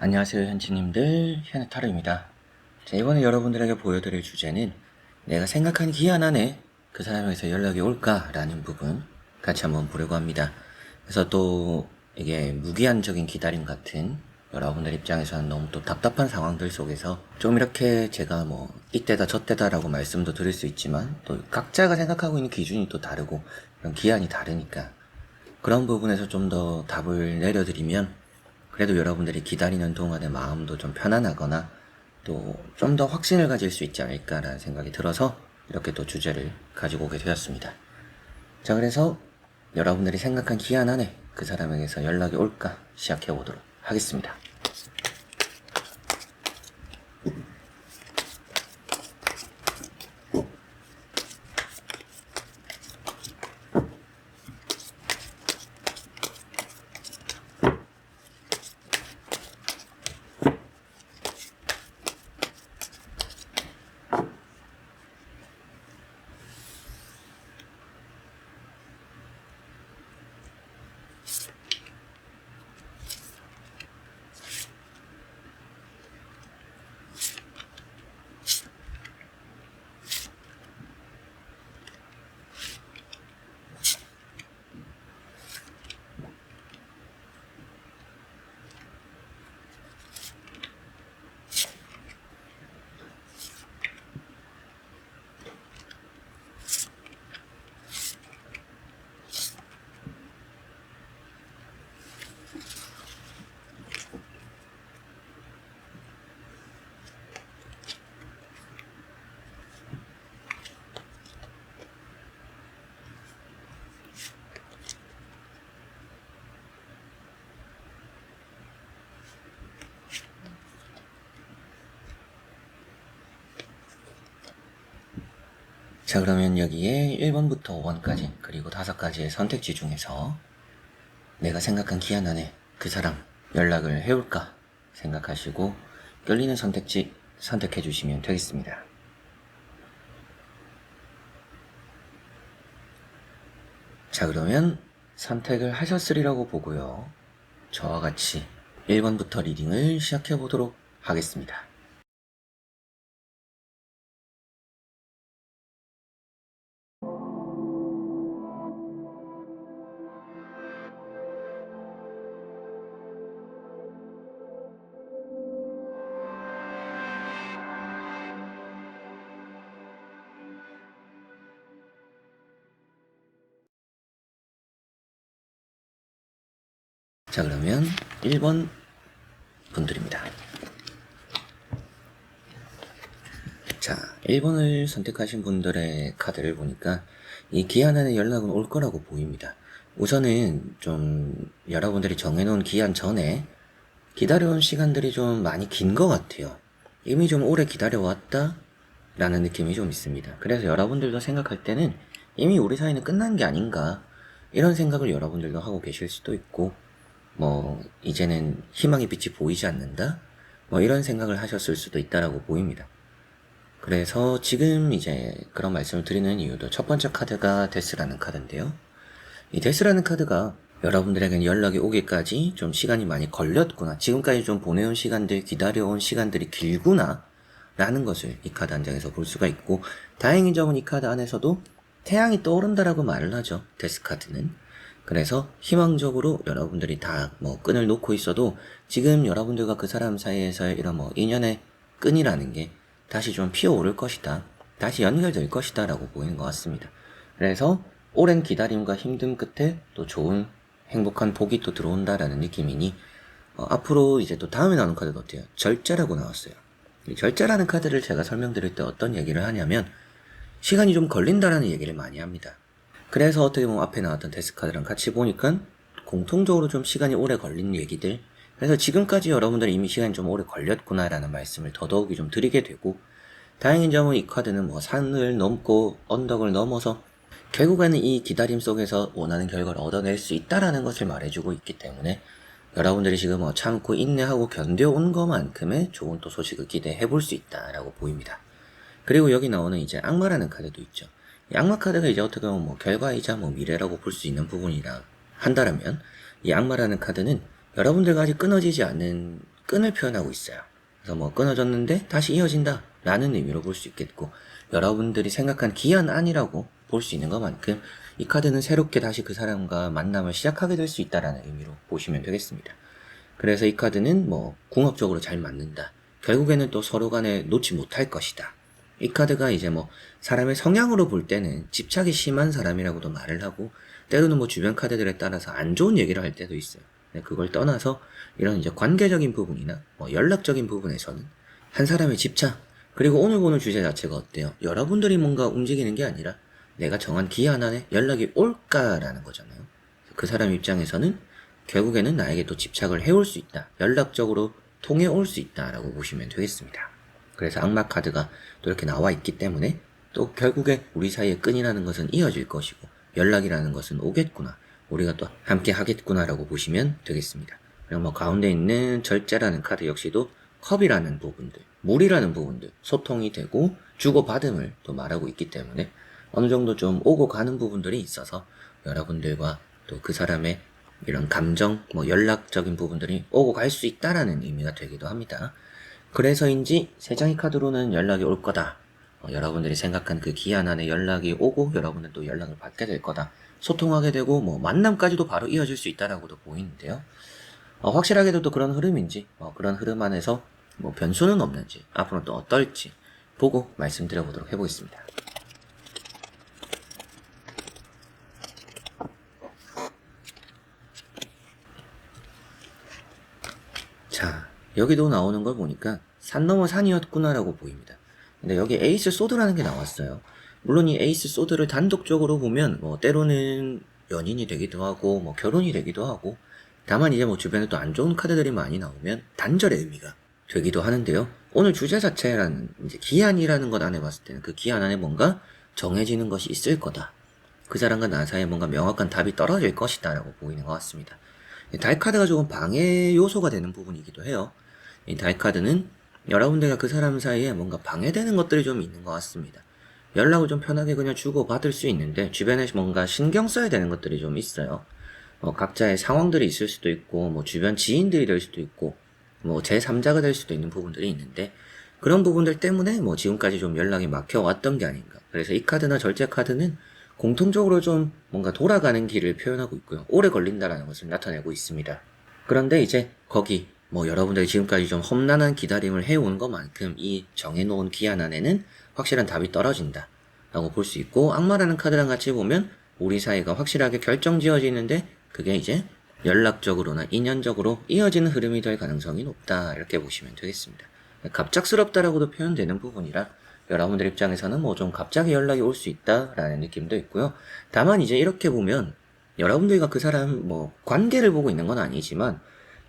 안녕하세요 현지님들, 현타로입니다. 자, 이번에 여러분들에게 보여드릴 주제는 내가 생각한 기한 안에 그 사람에서 연락이 올까? 라는 부분 같이 한번 보려고 합니다. 그래서 또 이게 무기한적인 기다림 같은 여러분들 입장에서는 너무 또 답답한 상황들 속에서 좀 이렇게 제가 뭐 이때다 저때다 라고 말씀도 드릴 수 있지만 또 각자가 생각하고 있는 기준이 또 다르고 그런 기한이 다르니까 그런 부분에서 좀 더 답을 내려드리면 그래도 여러분들이 기다리는 동안의 마음도 좀 편안하거나 또 좀 더 확신을 가질 수 있지 않을까라는 생각이 들어서 이렇게 또 주제를 가지고 오게 되었습니다. 자, 그래서 여러분들이 생각한 기한 안에 그 사람에게서 연락이 올까 시작해 보도록 하겠습니다. 자, 그러면 여기에 1번부터 5번까지 그리고 5가지의 선택지 중에서 내가 생각한 기한 안에 그 사람 연락을 해올까 생각하시고 끌리는 선택지 선택해 주시면 되겠습니다. 자, 그러면 선택을 하셨으리라고 보고요. 저와 같이 1번부터 리딩을 시작해 보도록 하겠습니다. 자, 그러면 1번 분들입니다. 자, 1번을 선택하신 분들의 카드를 보니까 이 기한 안에 연락은 올 거라고 보입니다. 우선은 좀 여러분들이 정해놓은 기한 전에 기다려온 시간들이 좀 많이 긴 것 같아요. 이미 좀 오래 기다려왔다 라는 느낌이 좀 있습니다. 그래서 여러분들도 생각할 때는 이미 우리 사이는 끝난 게 아닌가 이런 생각을 여러분들도 하고 계실 수도 있고 뭐 이제는 희망의 빛이 보이지 않는다 뭐 이런 생각을 하셨을 수도 있다라고 보입니다. 그래서 지금 이제 그런 말씀을 드리는 이유도 첫 번째 카드가 데스라는 카드인데요. 이 데스라는 카드가 여러분들에게는 연락이 오기까지 좀 시간이 많이 걸렸구나, 지금까지 좀 보내온 시간들, 기다려온 시간들이 길구나 라는 것을 이 카드 한 장에서 볼 수가 있고, 다행인 점은 이 카드 안에서도 태양이 떠오른다라고 말을 하죠, 데스 카드는. 그래서 희망적으로 여러분들이 다 뭐 끈을 놓고 있어도 지금 여러분들과 그 사람 사이에서의 이런 뭐 인연의 끈이라는 게 다시 좀 피어오를 것이다, 다시 연결될 것이다 라고 보이는 것 같습니다. 그래서 오랜 기다림과 힘듦 끝에 또 좋은 행복한 복이 또 들어온다라는 느낌이니 앞으로 이제 또 다음에 나오는 카드가 어때요? 절제라고 나왔어요. 이 절제라는 카드를 제가 설명드릴 때 어떤 얘기를 하냐면 시간이 좀 걸린다라는 얘기를 많이 합니다. 그래서 어떻게 보면 앞에 나왔던 데스 카드랑 같이 보니까 공통적으로 좀 시간이 오래 걸린 얘기들, 그래서 지금까지 여러분들이 이미 시간이 좀 오래 걸렸구나라는 말씀을 더더욱이 좀 드리게 되고, 다행인 점은 이 카드는 뭐 산을 넘고 언덕을 넘어서 결국에는 이 기다림 속에서 원하는 결과를 얻어낼 수 있다라는 것을 말해주고 있기 때문에 여러분들이 지금 뭐 참고 인내하고 견뎌온 것만큼의 좋은 또 소식을 기대해 볼 수 있다라고 보입니다. 그리고 여기 나오는 이제 악마라는 카드도 있죠. 이 악마 카드가 이제 어떻게 보면 뭐 결과이자 뭐 미래라고 볼 수 있는 부분이라 한다면, 이 악마라는 카드는 여러분들과 아직 끊어지지 않는 끈을 표현하고 있어요. 그래서 뭐 끊어졌는데 다시 이어진다 라는 의미로 볼 수 있겠고, 여러분들이 생각한 기한 안이라고 볼 수 있는 것만큼 이 카드는 새롭게 다시 그 사람과 만남을 시작하게 될 수 있다라는 의미로 보시면 되겠습니다. 그래서 이 카드는 뭐 궁합적으로 잘 맞는다, 결국에는 또 서로 간에 놓지 못할 것이다. 이 카드가 이제 뭐 사람의 성향으로 볼 때는 집착이 심한 사람이라고도 말을 하고, 때로는 뭐 주변 카드들에 따라서 안 좋은 얘기를 할 때도 있어요. 그걸 떠나서 이런 이제 관계적인 부분이나 뭐 연락적인 부분에서는 한 사람의 집착, 그리고 오늘 보는 주제 자체가 어때요? 여러분들이 뭔가 움직이는 게 아니라 내가 정한 기한 안에 연락이 올까라는 거잖아요. 그 사람 입장에서는 결국에는 나에게 또 집착을 해올 수 있다, 연락적으로 통해 올 수 있다라고 보시면 되겠습니다. 그래서 악마 카드가 또 이렇게 나와 있기 때문에 또 결국에 우리 사이의 끈이라는 것은 이어질 것이고, 연락이라는 것은 오겠구나, 우리가 또 함께 하겠구나라고 보시면 되겠습니다. 그리고 뭐 가운데 있는 절제라는 카드 역시도 컵이라는 부분들, 물이라는 부분들, 소통이 되고 주고받음을 또 말하고 있기 때문에 어느 정도 좀 오고 가는 부분들이 있어서 여러분들과 또 그 사람의 이런 감정, 뭐 연락적인 부분들이 오고 갈 수 있다라는 의미가 되기도 합니다. 그래서인지 세 장의 카드로는 연락이 올 거다, 여러분들이 생각한 그 기한 안에 연락이 오고 여러분은 또 연락을 받게 될 거다, 소통하게 되고 뭐 만남까지도 바로 이어질 수 있다라고도 보이는데요. 확실하게도 또 그런 흐름인지, 그런 흐름 안에서 뭐 변수는 없는지, 앞으로 또 어떨지 보고 말씀드려보도록 해보겠습니다. 자, 여기도 나오는 걸 보니까 산 넘어 산이었구나라고 보입니다. 근데 여기 에이스 소드라는 게 나왔어요. 물론 이 에이스 소드를 단독적으로 보면 뭐 때로는 연인이 되기도 하고 뭐 결혼이 되기도 하고, 다만 이제 뭐 주변에 또 안 좋은 카드들이 많이 나오면 단절의 의미가 되기도 하는데요. 오늘 주제 자체라는 이제 기한이라는 것 안에 봤을 때는 그 기한 안에 뭔가 정해지는 것이 있을 거다, 그 사람과 나 사이에 뭔가 명확한 답이 떨어질 것이다 라고 보이는 것 같습니다. 달 카드가 조금 방해 요소가 되는 부분이기도 해요. 이 달 카드는 여러분들과 그 사람 사이에 뭔가 방해되는 것들이 좀 있는 것 같습니다. 연락을 좀 편하게 그냥 주고받을 수 있는데 주변에 뭔가 신경 써야 되는 것들이 좀 있어요. 각자의 상황들이 있을 수도 있고, 뭐 주변 지인들이 될 수도 있고, 뭐 제3자가 될 수도 있는 부분들이 있는데, 그런 부분들 때문에 뭐 지금까지 좀 연락이 막혀왔던 게 아닌가. 그래서 이 카드나 절제 카드는 공통적으로 좀 뭔가 돌아가는 길을 표현하고 있고요, 오래 걸린다라는 것을 나타내고 있습니다. 그런데 이제 거기 뭐 여러분들이 지금까지 좀 험난한 기다림을 해온 것만큼 이 정해놓은 기한 안에는 확실한 답이 떨어진다 라고 볼 수 있고, 악마라는 카드랑 같이 보면 우리 사이가 확실하게 결정지어지는데 그게 이제 연락적으로나 인연적으로 이어지는 흐름이 될 가능성이 높다, 이렇게 보시면 되겠습니다. 갑작스럽다라고도 표현되는 부분이라 여러분들 입장에서는 뭐 좀 갑자기 연락이 올 수 있다라는 느낌도 있고요. 다만 이제 이렇게 보면 여러분들과 그 사람 뭐 관계를 보고 있는 건 아니지만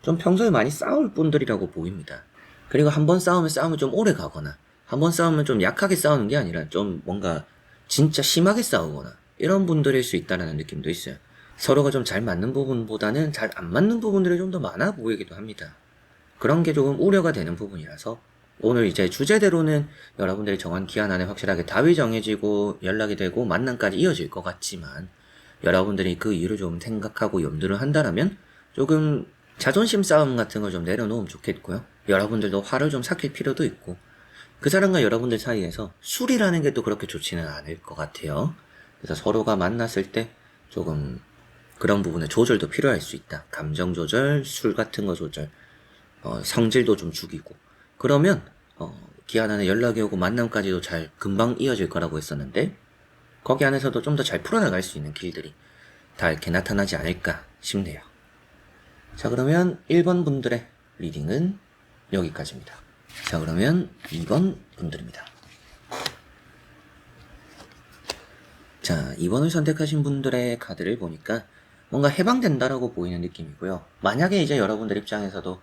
좀 평소에 많이 싸울 분들이라고 보입니다. 그리고 한번 싸우면 좀 오래 가거나, 한번 싸우면 좀 약하게 싸우는 게 아니라 좀 뭔가 진짜 심하게 싸우거나 이런 분들일 수 있다는 느낌도 있어요. 서로가 좀 잘 맞는 부분보다는 잘 안 맞는 부분들이 좀 더 많아 보이기도 합니다. 그런 게 조금 우려가 되는 부분이라서 오늘 이제 주제대로는 여러분들이 정한 기한 안에 확실하게 답이 정해지고 연락이 되고 만남까지 이어질 것 같지만, 여러분들이 그 이유를 좀 생각하고 염두를 한다라면 조금 자존심 싸움 같은 걸 좀 내려놓으면 좋겠고요. 여러분들도 화를 좀 삭힐 필요도 있고, 그 사람과 여러분들 사이에서 술이라는 게 또 그렇게 좋지는 않을 것 같아요. 그래서 서로가 만났을 때 조금 그런 부분에 조절도 필요할 수 있다. 감정 조절, 술 같은 거 조절, 성질도 좀 죽이고, 그러면 기한 안에 연락이 오고 만남까지도 잘 금방 이어질 거라고 했었는데, 거기 안에서도 좀 더 잘 풀어나갈 수 있는 길들이 다 이렇게 나타나지 않을까 싶네요. 자, 그러면 1번 분들의 리딩은 여기까지입니다. 자, 그러면 2번 분들입니다. 자, 2번을 선택하신 분들의 카드를 보니까 뭔가 해방된다라고 보이는 느낌이고요. 만약에 이제 여러분들 입장에서도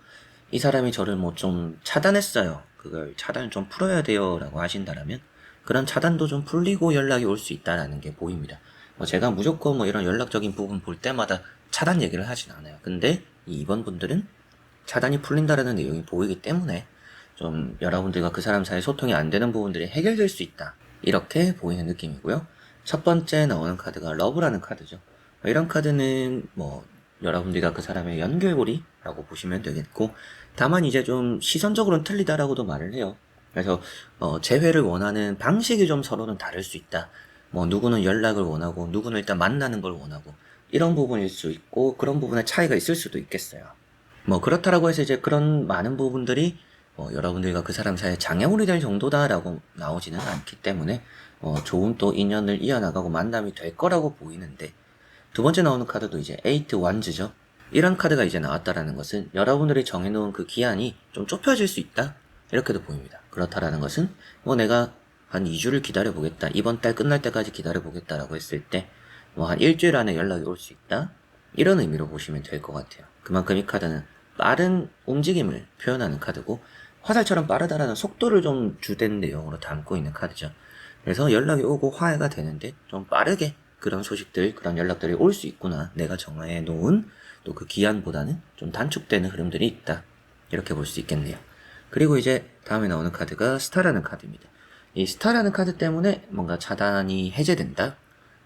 이 사람이 저를 뭐 좀 차단했어요, 그걸 차단을 좀 풀어야 돼요 라고 하신다라면 그런 차단도 좀 풀리고 연락이 올 수 있다라는 게 보입니다. 제가 무조건 뭐 이런 연락적인 부분 볼 때마다 차단 얘기를 하진 않아요. 근데 이 2번 분들은 차단이 풀린다라는 내용이 보이기 때문에 좀 여러분들과 그 사람 사이 소통이 안 되는 부분들이 해결될 수 있다, 이렇게 보이는 느낌이고요. 첫 번째 나오는 카드가 러브라는 카드죠. 이런 카드는 뭐 여러분들과 그 사람의 연결고리라고 보시면 되겠고, 다만 이제 좀 시선적으로는 틀리다라고도 말을 해요. 그래서 재회를 원하는 방식이 좀 서로는 다를 수 있다. 뭐 누구는 연락을 원하고 누구는 일단 만나는 걸 원하고 이런 부분일 수 있고 그런 부분에 차이가 있을 수도 있겠어요. 뭐 그렇다라고 해서 이제 그런 많은 부분들이 여러분들과 그 사람 사이에 장애물이 될 정도다라고 나오지는 않기 때문에 좋은 또 인연을 이어나가고 만남이 될 거라고 보이는데, 두 번째 나오는 카드도 이제 에이트 완즈죠. 이런 카드가 이제 나왔다라는 것은 여러분들이 정해놓은 그 기한이 좀 좁혀질 수 있다, 이렇게도 보입니다. 그렇다라는 것은 내가 한 2주를 기다려보겠다, 이번 달 끝날 때까지 기다려보겠다라고 했을 때 한 일주일 안에 연락이 올 수 있다, 이런 의미로 보시면 될 것 같아요. 그만큼 이 카드는 빠른 움직임을 표현하는 카드고 화살처럼 빠르다라는 속도를 좀 주된 내용으로 담고 있는 카드죠. 그래서 연락이 오고 화해가 되는데 좀 빠르게 그런 소식들, 그런 연락들이 올 수 있구나. 내가 정해 놓은 또 그 기한보다는 좀 단축되는 흐름들이 있다, 이렇게 볼 수 있겠네요. 그리고 이제 다음에 나오는 카드가 스타라는 카드입니다. 이 스타라는 카드 때문에 뭔가 차단이 해제된다,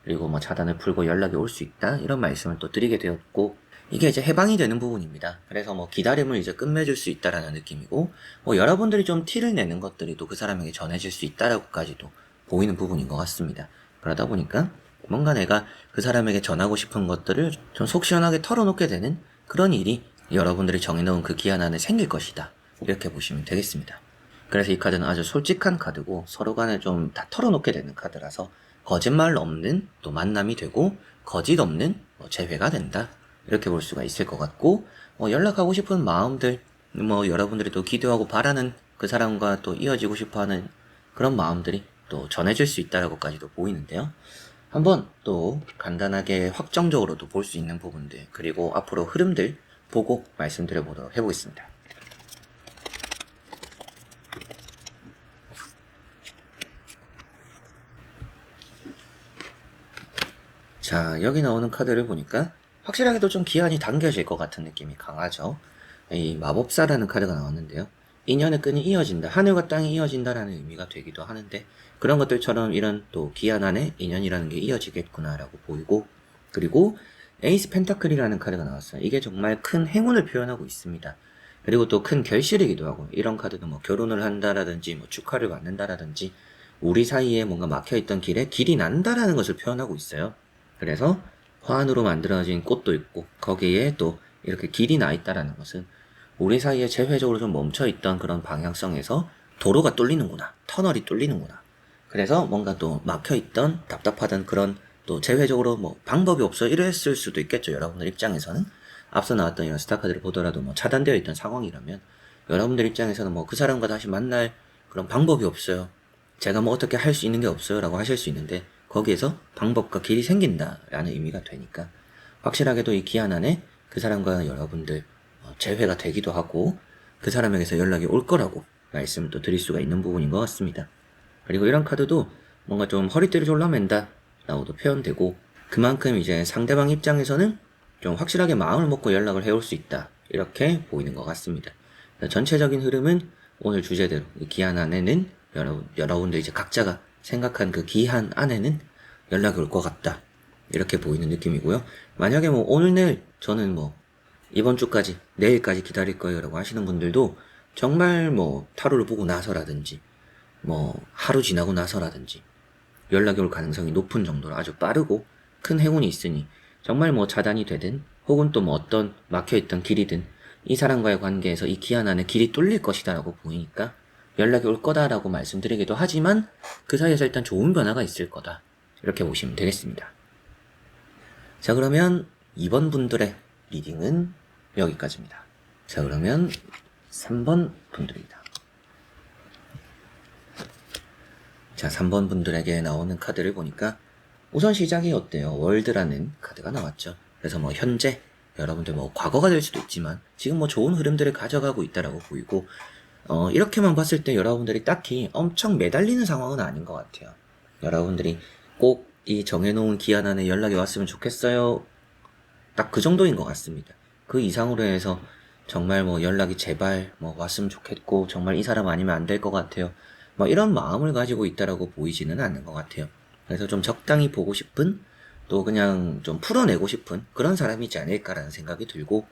그리고 뭐 차단을 풀고 연락이 올 수 있다, 이런 말씀을 또 드리게 되었고, 이게 이제 해방이 되는 부분입니다. 그래서 기다림을 이제 끝맺을 수 있다라는 느낌이고, 여러분들이 좀 티를 내는 것들이 또 그 사람에게 전해질 수 있다라고까지도 보이는 부분인 것 같습니다. 그러다 보니까 뭔가 내가 그 사람에게 전하고 싶은 것들을 좀 속 시원하게 털어놓게 되는 그런 일이 여러분들이 정해놓은 그 기한 안에 생길 것이다, 이렇게 보시면 되겠습니다. 그래서 이 카드는 아주 솔직한 카드고 서로 간에 좀 다 털어놓게 되는 카드라서 거짓말 없는 또 만남이 되고 거짓 없는 재회가 된다, 이렇게 볼 수가 있을 것 같고, 연락하고 싶은 마음들, 여러분들이 또 기도하고 바라는 그 사람과 또 이어지고 싶어하는 그런 마음들이 또 전해질 수 있다라고까지도 보이는데요. 한번 또 간단하게 확정적으로도 볼 수 있는 부분들, 그리고 앞으로 흐름들 보고 말씀드려 보도록 해보겠습니다. 자, 여기 나오는 카드를 보니까 확실하게도 좀 기한이 당겨질 것 같은 느낌이 강하죠. 이 마법사라는 카드가 나왔는데요. 인연의 끈이 이어진다, 하늘과 땅이 이어진다라는 의미가 되기도 하는데, 그런 것들처럼 이런 또 기한 안에 인연이라는 게 이어지겠구나라고 보이고, 그리고 에이스 펜타클이라는 카드가 나왔어요. 이게 정말 큰 행운을 표현하고 있습니다. 그리고 또 큰 결실이기도 하고, 이런 카드도 결혼을 한다라든지 축하를 받는다라든지 우리 사이에 뭔가 막혀있던 길에 길이 난다라는 것을 표현하고 있어요. 그래서 화환으로 만들어진 꽃도 있고 거기에 또 이렇게 길이 나 있다라는 것은 우리 사이에 재회적으로 좀 멈춰있던 그런 방향성에서 도로가 뚫리는구나, 터널이 뚫리는구나. 그래서 뭔가 또 막혀있던 답답하던 그런 또 재회적으로 방법이 없어 이랬을 수도 있겠죠, 여러분들 입장에서는. 앞서 나왔던 이런 스타카드를 보더라도 차단되어 있던 상황이라면 여러분들 입장에서는 그 사람과 다시 만날 그런 방법이 없어요, 제가 어떻게 할 수 있는 게 없어요 라고 하실 수 있는데, 거기에서 방법과 길이 생긴다라는 의미가 되니까 확실하게도 이 기한 안에 그 사람과 여러분들 재회가 되기도 하고 그 사람에게서 연락이 올 거라고 말씀을 또 드릴 수가 있는 부분인 것 같습니다. 그리고 이런 카드도 뭔가 좀 허리띠를 졸라맨다 라고도 표현되고, 그만큼 이제 상대방 입장에서는 좀 확실하게 마음을 먹고 연락을 해올 수 있다, 이렇게 보이는 것 같습니다. 전체적인 흐름은 오늘 주제대로 이 기한 안에는 여러분들 이제 각자가 생각한 그 기한 안에는 연락이 올 것 같다, 이렇게 보이는 느낌이고요. 만약에 오늘 내일 저는 이번 주까지 내일까지 기다릴 거예요 라고 하시는 분들도 정말 타로를 보고 나서라든지 하루 지나고 나서라든지 연락이 올 가능성이 높은 정도로 아주 빠르고 큰 행운이 있으니 정말 차단이 되든 혹은 또 어떤 막혀있던 길이든 이 사람과의 관계에서 이 기한 안에 길이 뚫릴 것이다 라고 보이니까 연락이 올 거다라고 말씀드리기도 하지만 그 사이에서 일단 좋은 변화가 있을 거다, 이렇게 보시면 되겠습니다. 자, 그러면 2번 분들의 리딩은 여기까지입니다. 자, 그러면 3번 분들입니다. 자, 3번 분들에게 나오는 카드를 보니까 우선 시작이 어때요? 월드라는 카드가 나왔죠. 그래서 현재 여러분들 과거가 될 수도 있지만 지금 좋은 흐름들을 가져가고 있다라고 보이고, 이렇게만 봤을 때 여러분들이 딱히 엄청 매달리는 상황은 아닌 것 같아요. 여러분들이 꼭 이 정해놓은 기한 안에 연락이 왔으면 좋겠어요, 딱 그 정도인 것 같습니다. 그 이상으로 해서 정말 연락이 제발 왔으면 좋겠고 정말 이 사람 아니면 안 될 것 같아요, 이런 마음을 가지고 있다라고 보이지는 않는 것 같아요. 그래서 좀 적당히 보고 싶은, 또 그냥 좀 풀어내고 싶은 그런 사람이지 않을까라는 생각이 들고,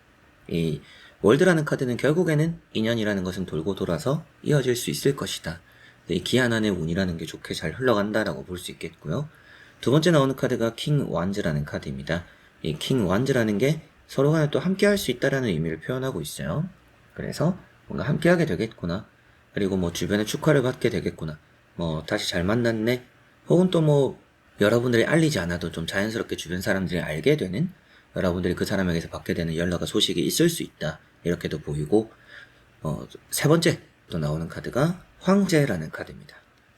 이 월드라는 카드는 결국에는 인연이라는 것은 돌고 돌아서 이어질 수 있을 것이다. 이 기한 안의 운이라는 게 좋게 잘 흘러간다라고 볼 수 있겠고요. 두 번째 나오는 카드가 킹 완즈라는 카드입니다. 이 킹 완즈라는 게 서로 간에 또 함께 할 수 있다라는 의미를 표현하고 있어요. 그래서 뭔가 함께 하게 되겠구나. 그리고 뭐 주변에 축하를 받게 되겠구나. 뭐 다시 잘 만났네. 혹은 또 뭐 여러분들이 알리지 않아도 좀 자연스럽게 주변 사람들이 알게 되는, 여러분들이 그 사람에게서 받게 되는 연락과 소식이 있을 수 있다. 이렇게도 보이고, 세 번째 또 나오는 카드가 황제라는 카드입니다.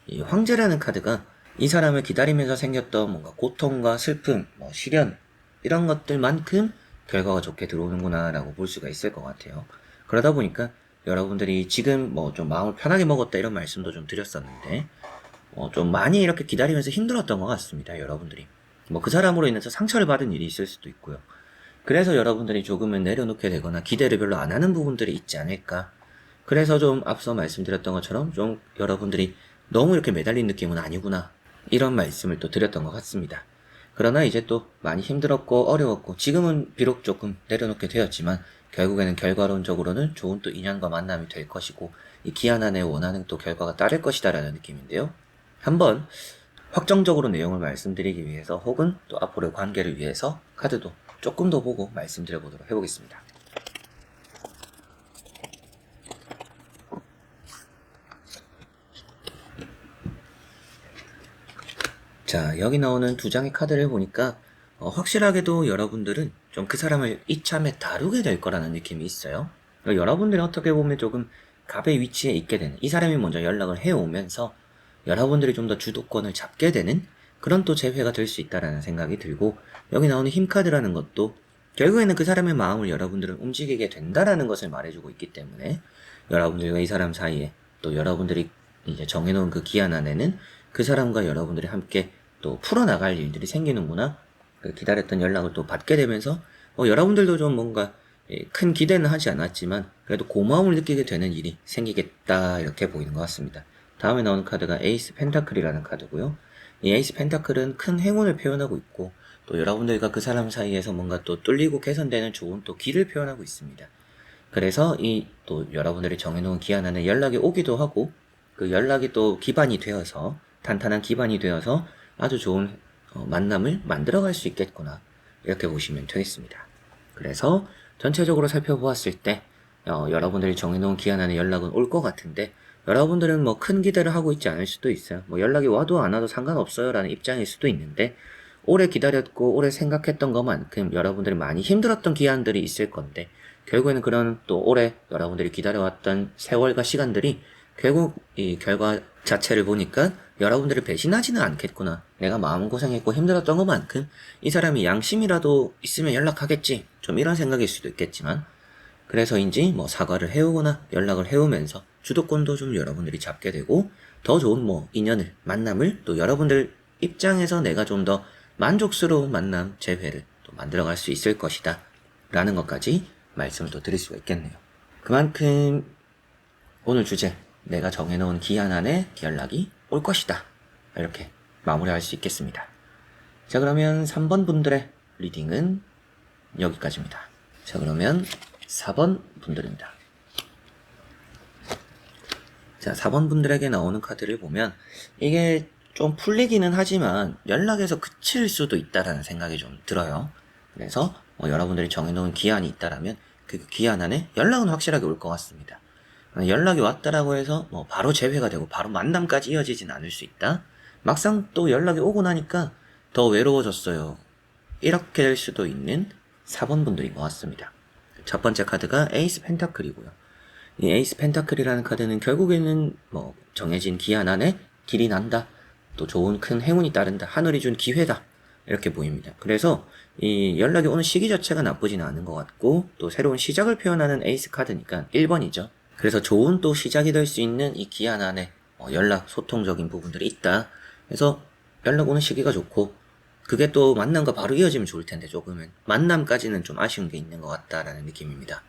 이 황제라는 카드가 이 사람을 기다리면서 생겼던 뭔가 고통과 슬픔, 뭐 시련, 이런 것들만큼 결과가 좋게 들어오는구나 라고 볼 수가 있을 것 같아요. 그러다 보니까 여러분들이 지금 뭐 좀 마음을 편하게 먹었다 이런 말씀도 좀 드렸었는데, 좀 많이 이렇게 기다리면서 힘들었던 것 같습니다. 여러분들이 뭐 그 사람으로 인해서 상처를 받은 일이 있을 수도 있고요. 그래서 여러분들이 조금은 내려놓게 되거나 기대를 별로 안 하는 부분들이 있지 않을까. 그래서 좀 앞서 말씀드렸던 것처럼 좀 여러분들이 너무 이렇게 매달린 느낌은 아니구나, 이런 말씀을 또 드렸던 것 같습니다. 그러나 이제 또 많이 힘들었고 어려웠고 지금은 비록 조금 내려놓게 되었지만 결국에는 결과론적으로는 좋은 또 인연과 만남이 될 것이고, 이 기한 안에 원하는 또 결과가 따를 것이다 라는 느낌인데요. 한번 확정적으로 내용을 말씀드리기 위해서 혹은 또 앞으로의 관계를 위해서 카드도 조금 더 보고 말씀드려 보도록 해보겠습니다. 자, 여기 나오는 두 장의 카드를 보니까 확실하게도 여러분들은 좀 그 사람을 이참에 다루게 될 거라는 느낌이 있어요. 여러분들이 어떻게 보면 조금 갑의 위치에 있게 되는, 이 사람이 먼저 연락을 해오면서 여러분들이 좀 더 주도권을 잡게 되는 그런 또 재회가 될 수 있다라는 생각이 들고, 여기 나오는 힘카드라는 것도 결국에는 그 사람의 마음을 여러분들은 움직이게 된다라는 것을 말해주고 있기 때문에, 여러분들과 이 사람 사이에 또 여러분들이 이제 정해놓은 그 기한 안에는 그 사람과 여러분들이 함께 또 풀어나갈 일들이 생기는구나. 기다렸던 연락을 또 받게 되면서 여러분들도 좀 뭔가 큰 기대는 하지 않았지만 그래도 고마움을 느끼게 되는 일이 생기겠다, 이렇게 보이는 것 같습니다. 다음에 나오는 카드가 에이스 펜타클이라는 카드고요. 이 에이스 펜타클은 큰 행운을 표현하고 있고, 또 여러분들과 그 사람 사이에서 뭔가 또 뚫리고 개선되는 좋은 또 길을 표현하고 있습니다. 그래서 이 또 여러분들이 정해놓은 기한 안에 연락이 오기도 하고, 그 연락이 또 기반이 되어서, 탄탄한 기반이 되어서 아주 좋은 만남을 만들어갈 수 있겠구나, 이렇게 보시면 되겠습니다. 그래서 전체적으로 살펴보았을 때 여러분들이 정해놓은 기한 안에 연락은 올 것 같은데, 여러분들은 뭐 큰 기대를 하고 있지 않을 수도 있어요. 뭐 연락이 와도 안 와도 상관없어요 라는 입장일 수도 있는데, 오래 기다렸고 오래 생각했던 것만큼 여러분들이 많이 힘들었던 기한들이 있을 건데, 결국에는 그런 또 오래 여러분들이 기다려왔던 세월과 시간들이 결국 이 결과 자체를 보니까 여러분들을 배신하지는 않겠구나. 내가 마음고생했고 힘들었던 것만큼 이 사람이 양심이라도 있으면 연락하겠지. 좀 이런 생각일 수도 있겠지만, 그래서인지 뭐 사과를 해오거나 연락을 해오면서 주도권도 좀 여러분들이 잡게 되고, 더 좋은 뭐 인연을, 만남을 또 여러분들 입장에서 내가 좀 더 만족스러운 만남, 재회를 또 만들어갈 수 있을 것이다 라는 것까지 말씀을 또 드릴 수가 있겠네요. 그만큼 오늘 주제, 내가 정해놓은 기한 안에 연락이 올 것이다, 이렇게 마무리할 수 있겠습니다. 자, 그러면 3번 분들의 리딩은 여기까지입니다. 자, 그러면 4번 분들입니다. 자, 4번 분들에게 나오는 카드를 보면 이게 좀 풀리기는 하지만 연락에서 그칠 수도 있다라는 생각이 좀 들어요. 그래서 여러분들이 정해놓은 기한이 있다라면 그 기한 안에 연락은 확실하게 올 것 같습니다. 연락이 왔다라고 해서 뭐 바로 재회가 되고 바로 만남까지 이어지진 않을 수 있다. 막상 또 연락이 오고 나니까 더 외로워졌어요, 이렇게 될 수도 있는 4번 분들인 것 같습니다. 첫 번째 카드가 에이스 펜타클이고요. 이 에이스 펜타클이라는 카드는 결국에는 뭐 정해진 기한 안에 길이 난다, 또 좋은 큰 행운이 따른다, 하늘이 준 기회다, 이렇게 보입니다. 그래서 이 연락이 오는 시기 자체가 나쁘진 않은 것 같고, 또 새로운 시작을 표현하는 에이스 카드니까 1번이죠. 그래서 좋은 또 시작이 될 수 있는 이 기한 안에 연락, 소통적인 부분들이 있다. 그래서 연락 오는 시기가 좋고, 그게 또 만남과 바로 이어지면 좋을 텐데 조금은 만남까지는 좀 아쉬운 게 있는 것 같다라는 느낌입니다.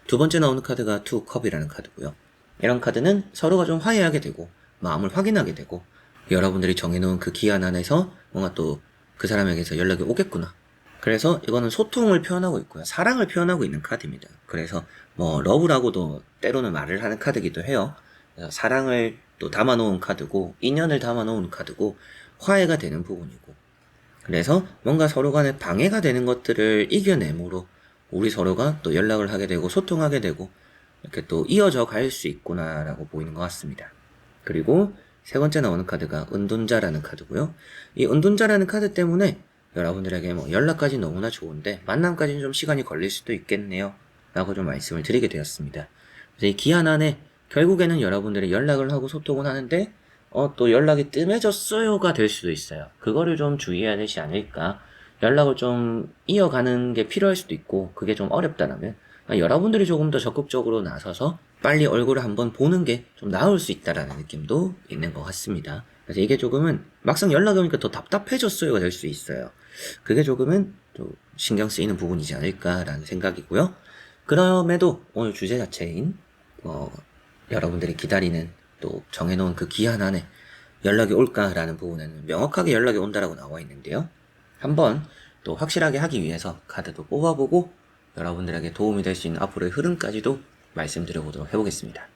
두 번째 나오는 카드가 투 컵이라는 카드고요. 이런 카드는 서로가 좀 화해하게 되고 마음을 확인하게 되고, 여러분들이 정해놓은 그 기한 안에서 뭔가 또 그 사람에게서 연락이 오겠구나, 그래서 이거는 소통을 표현하고 있고요. 사랑을 표현하고 있는 카드입니다. 그래서 뭐 러브라고도 때로는 말을 하는 카드기도 해요. 그래서 사랑을 또 담아놓은 카드고 인연을 담아놓은 카드고 화해가 되는 부분이고, 그래서 뭔가 서로 간에 방해가 되는 것들을 이겨내므로 우리 서로가 또 연락을 하게 되고 소통하게 되고 이렇게 또 이어져 갈 수 있구나라고 보이는 것 같습니다. 그리고 세 번째 나오는 카드가 은둔자라는 카드고요. 이 은둔자라는 카드 때문에 여러분들에게 뭐 연락까지 너무나 좋은데 만남까지는 좀 시간이 걸릴 수도 있겠네요 라고 좀 말씀을 드리게 되었습니다. 그래서 이 기한 안에 결국에는 여러분들이 연락을 하고 소통을 하는데 또 연락이 뜸해졌어요가 될 수도 있어요. 그거를 좀 주의해야 되지 않을까. 연락을 좀 이어가는 게 필요할 수도 있고 그게 좀 어렵다라면 여러분들이 조금 더 적극적으로 나서서 빨리 얼굴을 한번 보는 게 좀 나을 수 있다라는 느낌도 있는 것 같습니다. 그래서 이게 조금은 막상 연락이 오니까 더 답답해졌어요가 될 수 있어요. 그게 조금은 좀 신경 쓰이는 부분이지 않을까라는 생각이고요. 그럼에도 오늘 주제 자체인 여러분들이 기다리는 또 정해놓은 그 기한 안에 연락이 올까라는 부분에는 명확하게 연락이 온다라고 나와 있는데요. 한번 또 확실하게 하기 위해서 카드도 뽑아보고 여러분들에게 도움이 될 수 있는 앞으로의 흐름까지도 말씀드려보도록 해보겠습니다.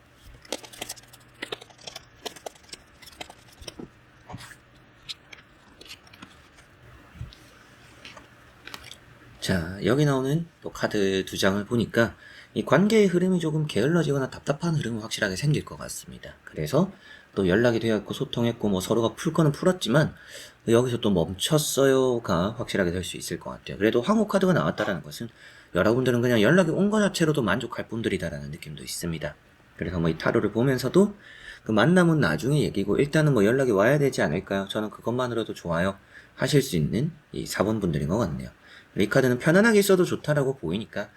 자, 여기 나오는 또 카드 두 장을 보니까 이 관계의 흐름이 조금 게을러지거나 답답한 흐름은 확실하게 생길 것 같습니다. 그래서 또 연락이 되었고 소통했고 뭐 서로가 풀 거는 풀었지만 여기서 또 멈췄어요가 확실하게 될 수 있을 것 같아요. 그래도 황후 카드가 나왔다라는 것은 여러분들은 그냥 연락이 온 것 자체로도 만족할 분들이다라는 느낌도 있습니다. 그래서 뭐 이 타로를 보면서도 그 만남은 나중에 얘기고 일단은 뭐 연락이 와야 되지 않을까요? 저는 그것만으로도 좋아요 하실 수 있는 이 4번 분들인 것 같네요. 이 카드는 편안하게 있어도 좋다라고 보이니까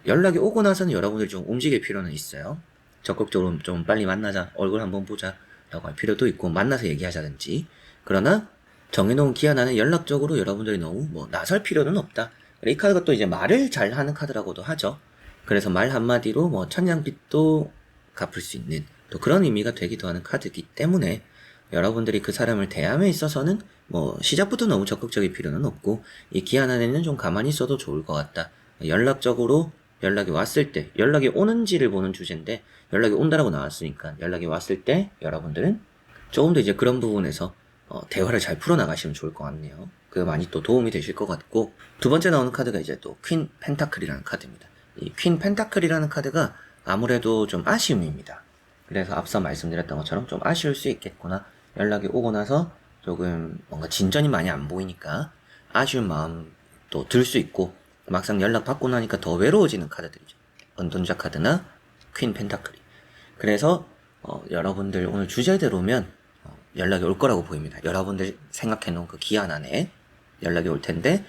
연락이 오고 나서는 여러분들이 좀 움직일 필요는 있어요. 적극적으로 좀 빨리 만나자, 얼굴 한번 보자 라고 할 필요도 있고 만나서 얘기하자든지. 그러나 정해놓은 기한 안에 연락적으로 여러분들이 너무 나설 필요는 없다. 이 카드가 또 이제 말을 잘하는 카드라고도 하죠. 그래서 말 한마디로 천냥빚도 갚을 수 있는 또 그런 의미가 되기도 하는 카드이기 때문에 여러분들이 그 사람을 대함에 있어서는 시작부터 너무 적극적일 필요는 없고 이 기한 안에는 좀 가만히 있어도 좋을 것 같다. 연락적으로 연락이 왔을 때 연락이 오는지를 보는 주제인데 연락이 온다라고 나왔으니까 연락이 왔을 때 여러분들은 조금 더 이제 그런 부분에서 대화를 잘 풀어나가시면 좋을 것 같네요. 그게 많이 또 도움이 되실 것 같고, 두 번째 나오는 카드가 이제 또 퀸 펜타클이라는 카드입니다. 이 퀸 펜타클이라는 카드가 아무래도 좀 아쉬움입니다. 그래서 앞서 말씀드렸던 것처럼 좀 아쉬울 수 있겠구나. 연락이 오고 나서 조금 뭔가 진전이 많이 안 보이니까 아쉬운 마음도 들 수 있고 막상 연락 받고 나니까 더 외로워지는 카드들이죠. 은둔자 카드나 퀸 펜타클이. 그래서 여러분들 오늘 주제대로면 연락이 올 거라고 보입니다. 여러분들 생각해놓은 그 기한 안에 연락이 올 텐데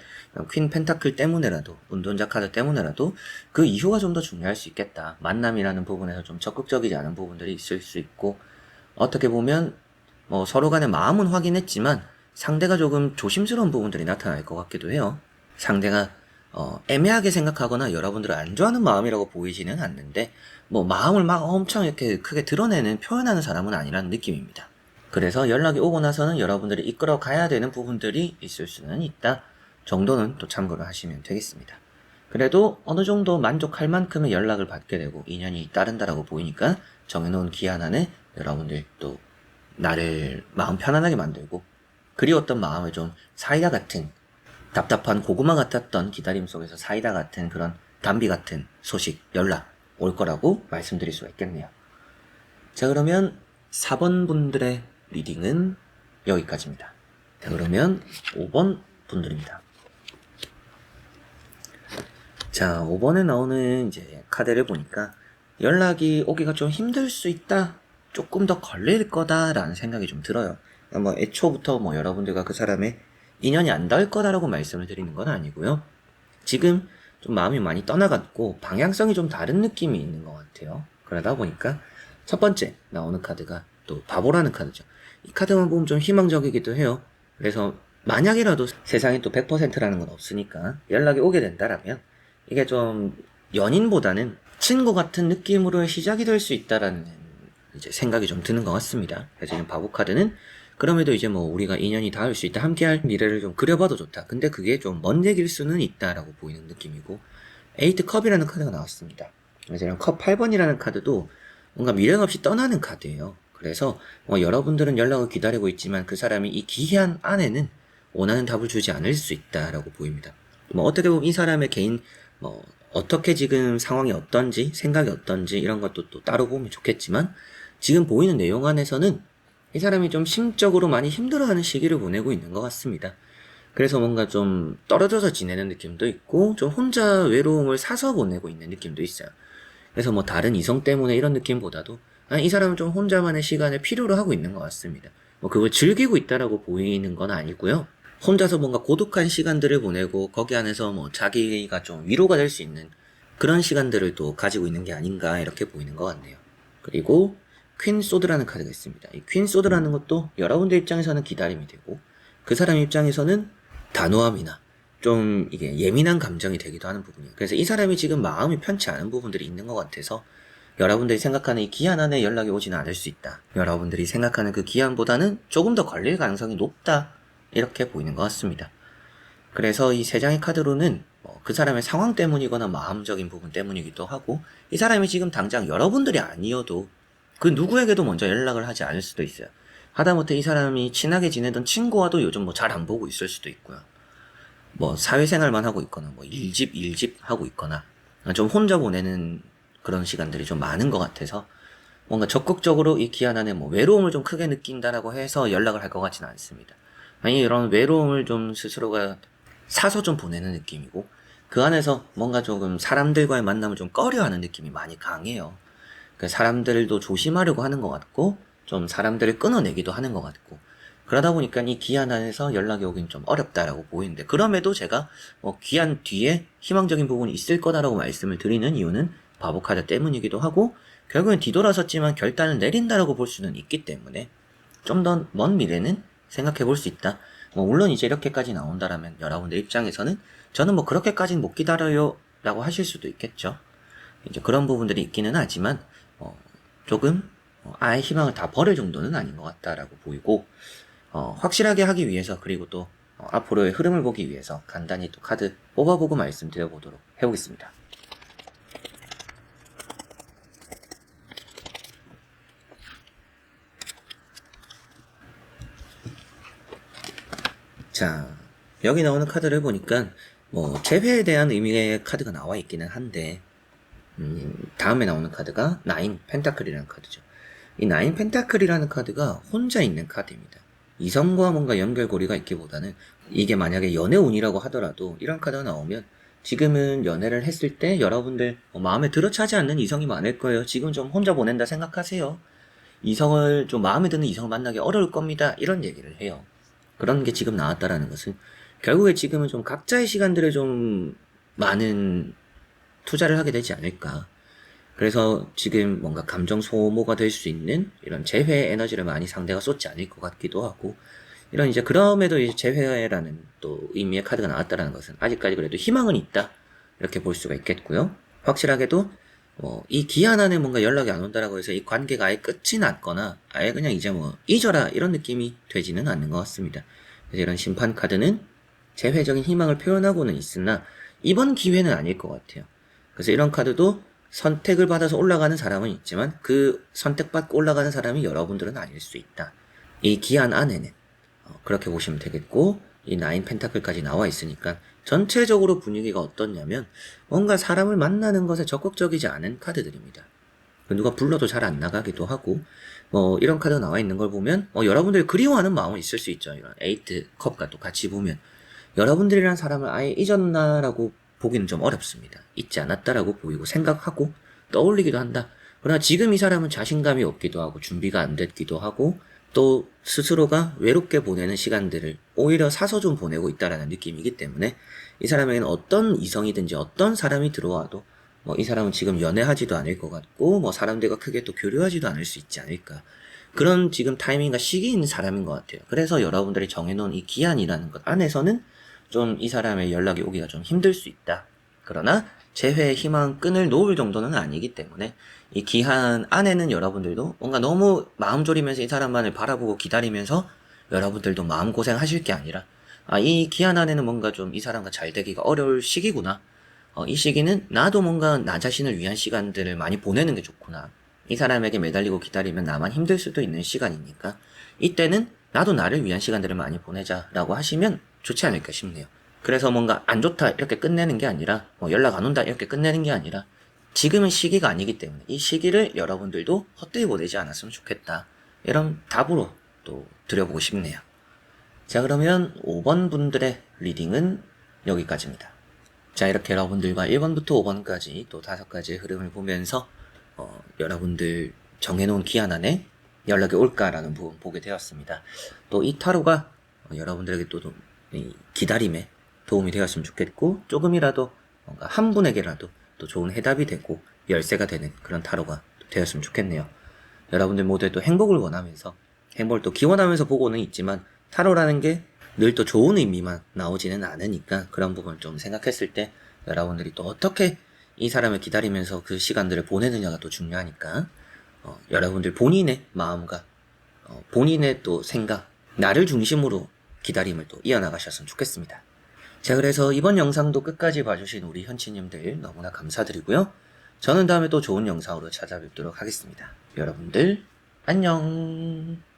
퀸 펜타클 때문에라도 운동자 카드 때문에라도 그 이후가 좀 더 중요할 수 있겠다. 만남이라는 부분에서 좀 적극적이지 않은 부분들이 있을 수 있고 어떻게 보면 서로 간의 마음은 확인했지만 상대가 조금 조심스러운 부분들이 나타날 것 같기도 해요. 상대가 애매하게 생각하거나 여러분들을 안 좋아하는 마음이라고 보이지는 않는데 마음을 막 엄청 이렇게 크게 드러내는 표현하는 사람은 아니라는 느낌입니다. 그래서 연락이 오고 나서는 여러분들이 이끌어 가야 되는 부분들이 있을 수는 있다 정도는 또 참고를 하시면 되겠습니다. 그래도 어느 정도 만족할 만큼의 연락을 받게 되고 인연이 따른다라고 보이니까 정해놓은 기한 안에 여러분들 또 나를 마음 편안하게 만들고 그리웠던 마음을 좀 사이다 같은 답답한 고구마 같았던 기다림 속에서 사이다 같은 그런 담비 같은 소식, 연락 올 거라고 말씀드릴 수가 있겠네요. 자, 그러면 4번 분들의 리딩은 여기까지입니다. 자, 그러면 5번 분들입니다. 자, 5번에 나오는 이제 카드를 보니까 연락이 오기가 좀 힘들 수 있다, 조금 더 걸릴 거다라는 생각이 좀 들어요. 애초부터 여러분들과 그 사람의 인연이 안 닿을 거다라고 말씀을 드리는 건 아니고요. 지금 좀 마음이 많이 떠나갔고 방향성이 좀 다른 느낌이 있는 것 같아요. 그러다 보니까 첫 번째 나오는 카드가 또 바보라는 카드죠. 이 카드만 보면 좀 희망적이기도 해요. 그래서 만약이라도 세상에 또 100%라는 건 없으니까 연락이 오게 된다라면 이게 좀 연인보다는 친구 같은 느낌으로 시작이 될 수 있다라는 이제 생각이 좀 드는 것 같습니다. 그래서 지금 바보 카드는 그럼에도 이제 뭐 우리가 인연이 닿을 수 있다, 함께할 미래를 좀 그려봐도 좋다. 근데 그게 좀 먼 얘기일 수는 있다라고 보이는 느낌이고, 에이트 컵이라는 카드가 나왔습니다. 그래서 이런 컵 8번이라는 카드도 뭔가 미련 없이 떠나는 카드예요. 그래서 뭐 여러분들은 연락을 기다리고 있지만 그 사람이 이 기한 안에는 원하는 답을 주지 않을 수 있다라고 보입니다. 뭐 어떻게 보면 이 사람의 개인 뭐 어떻게 지금 상황이 어떤지, 생각이 어떤지 이런 것도 또 따로 보면 좋겠지만, 지금 보이는 내용 안에서는 이 사람이 좀 심적으로 많이 힘들어하는 시기를 보내고 있는 것 같습니다. 그래서 뭔가 좀 떨어져서 지내는 느낌도 있고, 좀 혼자 외로움을 사서 보내고 있는 느낌도 있어요. 그래서 뭐 다른 이성 때문에 이런 느낌보다도 이 사람은 좀 혼자만의 시간을 필요로 하고 있는 것 같습니다. 뭐 그걸 즐기고 있다라고 보이는 건 아니고요. 혼자서 뭔가 고독한 시간들을 보내고 거기 안에서 뭐 자기가 좀 위로가 될 수 있는 그런 시간들을 또 가지고 있는 게 아닌가 이렇게 보이는 것 같네요. 그리고 퀸 소드라는 카드가 있습니다. 이 퀸 소드라는 것도 여러분들 입장에서는 기다림이 되고 그 사람 입장에서는 단호함이나 좀 이게 예민한 감정이 되기도 하는 부분이에요. 그래서 이 사람이 지금 마음이 편치 않은 부분들이 있는 것 같아서 여러분들이 생각하는 이 기한 안에 연락이 오지는 않을 수 있다. 여러분들이 생각하는 그 기한보다는 조금 더 걸릴 가능성이 높다. 이렇게 보이는 것 같습니다. 그래서 이 세 장의 카드로는 그 사람의 상황 때문이거나 마음적인 부분 때문이기도 하고, 이 사람이 지금 당장 여러분들이 아니어도 그 누구에게도 먼저 연락을 하지 않을 수도 있어요. 하다못해 이 사람이 친하게 지내던 친구와도 요즘 뭐 잘 안 보고 있을 수도 있고요. 뭐 사회생활만 하고 있거나 뭐 일집 하고 있거나 좀 혼자 보내는 그런 시간들이 좀 많은 것 같아서 뭔가 적극적으로 이 기한 안에 뭐 외로움을 좀 크게 느낀다라고 해서 연락을 할 것 같지는 않습니다. 아니 이런 외로움을 좀 스스로가 사서 좀 보내는 느낌이고, 그 안에서 뭔가 조금 사람들과의 만남을 좀 꺼려하는 느낌이 많이 강해요. 그 사람들도 조심하려고 하는 것 같고 좀 사람들을 끊어내기도 하는 것 같고, 그러다 보니까 이 기한 안에서 연락이 오긴 좀 어렵다라고 보이는데, 그럼에도 제가 기한 뒤에 희망적인 부분이 있을 거다라고 말씀을 드리는 이유는 바보 카드 때문이기도 하고, 결국엔 뒤돌아섰지만 결단을 내린다라고 볼 수는 있기 때문에 좀 더 먼 미래는 생각해 볼 수 있다. 물론 이제 이렇게까지 나온다라면 여러분들 입장에서는 저는 뭐 그렇게까지는 못 기다려요 라고 하실 수도 있겠죠. 이제 그런 부분들이 있기는 하지만 조금 아예 희망을 다 버릴 정도는 아닌 것 같다라고 보이고, 확실하게 하기 위해서, 그리고 또 앞으로의 흐름을 보기 위해서 간단히 또 카드 뽑아보고 말씀드려보도록 해보겠습니다. 자, 여기 나오는 카드를 보니까 뭐 재회에 대한 의미의 카드가 나와 있기는 한데, 다음에 나오는 카드가 나인 펜타클이라는 카드죠. 이 나인 펜타클이라는 카드가 혼자 있는 카드입니다. 이성과 뭔가 연결고리가 있기보다는, 이게 만약에 연애운이라고 하더라도 이런 카드가 나오면 지금은 연애를 했을 때 여러분들 마음에 들어차지 않는 이성이 많을 거예요. 지금 좀 혼자 보낸다 생각하세요. 이성을 좀 마음에 드는 이성을 만나기 어려울 겁니다. 이런 얘기를 해요. 그런 게 지금 나왔다라는 것은 결국에 지금은 좀 각자의 시간들을 좀 많은 투자를 하게 되지 않을까. 그래서 지금 뭔가 감정 소모가 될 수 있는 이런 재회 에너지를 많이 상대가 쏟지 않을 것 같기도 하고, 이런 이제 그럼에도 이제 재회라는 또 의미의 카드가 나왔다라는 것은 아직까지 그래도 희망은 있다 이렇게 볼 수가 있겠고요. 확실하게도 이 기한 안에 뭔가 연락이 안 온다라고 해서 이 관계가 아예 끝이 났거나 아예 그냥 이제 뭐 잊어라 이런 느낌이 되지는 않는 것 같습니다. 그래서 이런 심판 카드는 재회적인 희망을 표현하고는 있으나 이번 기회는 아닐 것 같아요. 그래서 이런 카드도 선택을 받아서 올라가는 사람은 있지만 그 선택받고 올라가는 사람이 여러분들은 아닐 수 있다. 이 기한 안에는 그렇게 보시면 되겠고, 이 나인 펜타클까지 나와 있으니까 전체적으로 분위기가 어떻냐면 뭔가 사람을 만나는 것에 적극적이지 않은 카드들입니다. 누가 불러도 잘 안 나가기도 하고, 이런 카드가 나와 있는 걸 보면 여러분들이 그리워하는 마음은 있을 수 있죠. 이런 에이트 컵과 또 같이 보면 여러분들이란 사람을 아예 잊었나라고 보기는 좀 어렵습니다. 잊지 않았다라고 보이고 생각하고 떠올리기도 한다. 그러나 지금 이 사람은 자신감이 없기도 하고 준비가 안 됐기도 하고 또 스스로가 외롭게 보내는 시간들을 오히려 사서 좀 보내고 있다라는 느낌이기 때문에, 이 사람에게는 어떤 이성이든지 어떤 사람이 들어와도 이 사람은 지금 연애하지도 않을 것 같고 사람들과 크게 또 교류하지도 않을 수 있지 않을까, 그런 지금 타이밍과 시기인 사람인 것 같아요. 그래서 여러분들이 정해놓은 이 기한이라는 것 안에서는 좀 이 사람의 연락이 오기가 좀 힘들 수 있다. 그러나 재회의 희망 끈을 놓을 정도는 아니기 때문에 이 기한 안에는 여러분들도 뭔가 너무 마음 졸이면서 이 사람만을 바라보고 기다리면서 여러분들도 마음고생 하실 게 아니라, 이 기한 안에는 뭔가 좀 이 사람과 잘 되기가 어려울 시기구나. 이 시기는 나도 뭔가 나 자신을 위한 시간들을 많이 보내는 게 좋구나. 이 사람에게 매달리고 기다리면 나만 힘들 수도 있는 시간이니까 이때는 나도 나를 위한 시간들을 많이 보내자라고 하시면 좋지 않을까 싶네요. 그래서 뭔가 안 좋다 이렇게 끝내는 게 아니라 연락 안 온다 이렇게 끝내는 게 아니라 지금은 시기가 아니기 때문에 이 시기를 여러분들도 헛되이 보내지 않았으면 좋겠다. 이런 답으로 또 드려보고 싶네요. 자, 그러면 5번 분들의 리딩은 여기까지입니다. 자, 이렇게 여러분들과 1번부터 5번까지 또 5가지의 흐름을 보면서 여러분들 정해놓은 기한 안에 연락이 올까라는 부분 보게 되었습니다. 또 이 타로가 여러분들에게 또 이 기다림에 도움이 되었으면 좋겠고, 조금이라도 뭔가 한 분에게라도 또 좋은 해답이 되고 열쇠가 되는 그런 타로가 되었으면 좋겠네요. 여러분들 모두에 또 행복을 원하면서, 행복을 또 기원하면서 보고는 있지만 타로라는 게 늘 또 좋은 의미만 나오지는 않으니까 그런 부분을 좀 생각했을 때 여러분들이 또 어떻게 이 사람을 기다리면서 그 시간들을 보내느냐가 또 중요하니까 여러분들 본인의 마음과 본인의 또 생각, 나를 중심으로 기다림을 또 이어나가셨으면 좋겠습니다. 자, 그래서 이번 영상도 끝까지 봐주신 우리 현치님들 너무나 감사드리고요. 저는 다음에 또 좋은 영상으로 찾아뵙도록 하겠습니다. 여러분들 안녕.